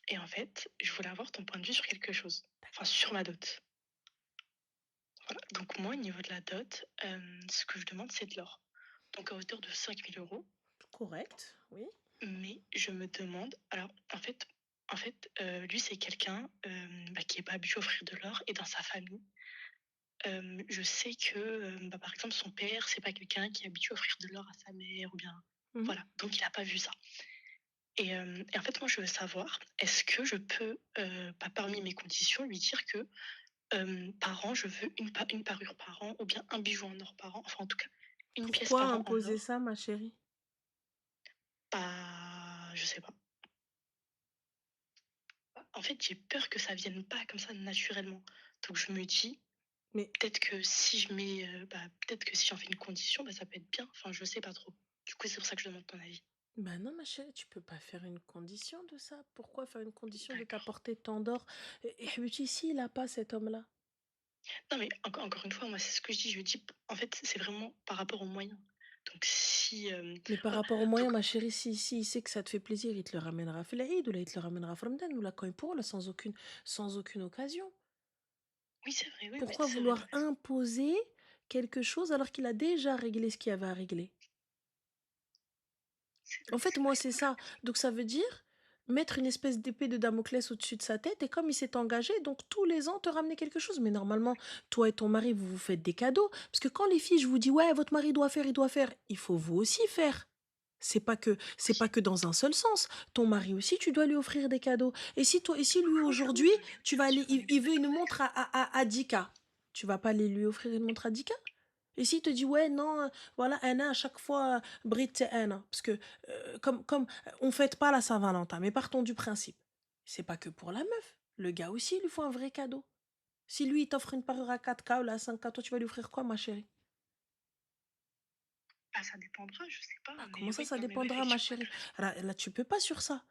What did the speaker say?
Et en fait, je voulais avoir ton point de vue sur quelque chose. Enfin, sur ma dot. Voilà. Donc moi, au niveau de la dot, ce que je demande, c'est de l'or. Donc à hauteur de 5 000 euros. Correct, oui. Mais je me demande, alors lui, c'est quelqu'un qui n'est pas habitué à offrir de l'or. Et dans sa famille, je sais que, par exemple, son père, c'est pas quelqu'un qui est habitué à offrir de l'or à sa mère ou bien... Mhm. Voilà, donc il n'a pas vu ça. Et en fait, moi, je veux savoir, est-ce que je peux, parmi mes conditions, lui dire que par an, je veux une parure par an ou bien un bijou en or par an, enfin en tout cas une pièce Pourquoi par an en imposer or. ça, ma chérie? Bah, je sais pas. En fait, j'ai peur que ça vienne pas comme ça naturellement. Donc je me dis, Mais peut-être que si je mets, peut-être que si j'en fais une condition, ça peut être bien. Enfin, je sais pas trop. Du coup, c'est pour ça que je demande ton avis. bah non, ma chérie, tu peux pas faire une condition de ça. Pourquoi faire une condition de D'accord. t'apporter tant d'or? Et Habibi, si il a pas cet homme-là. Non, mais encore une fois, moi, c'est ce que je dis. Je dis, en fait, c'est vraiment par rapport aux moyens. Donc si, Mais par voilà. rapport aux Donc moyens, ma chérie, si il sait que ça te fait plaisir, il te le ramènera à Felaïd, ou là, il te le ramènera à Framden, ou là, quand il pourra, là, sans aucune occasion. oui, c'est vrai, oui, oui, Pourquoi c'est vrai, t'as vouloir raison. imposer quelque chose alors qu'il a déjà réglé ce qu'il y avait à régler? En fait, C'est moi, vrai, c'est non, t'as ça. raison. Donc, ça veut dire mettre une espèce d'épée de Damoclès au-dessus de sa tête. Et comme il s'est engagé, donc tous les ans, te ramener quelque chose. Mais normalement, toi et ton mari, vous vous faites des cadeaux. Parce que quand les filles, je vous dis, ouais, votre mari doit faire, il doit faire, il faut vous aussi faire. C'est pas que dans un seul sens. Ton mari aussi, tu dois lui offrir des cadeaux. Et si lui Franchement, aujourd'hui, tu vas je aller, vais m'en il veut une exactement. montre à 10K, tu vas pas aller lui offrir une montre à 10K? Et s'il te dit, ouais, non, voilà, un an à chaque fois, Brit, c'est un an. Parce que, comme on fête pas la Saint-Valentin, mais partons du principe. C'est pas que pour la meuf. Le gars aussi, il lui faut un vrai cadeau. Si lui, il t'offre une parure à 4K ou à 5K, toi, tu vas lui offrir quoi, ma chérie? Ah, ça dépendra, je sais pas, Bah, comment mais ça, oui, ça non, mais oui, dépendra, ma effectivement, chérie. t'as raison. Là, tu peux pas sur ça.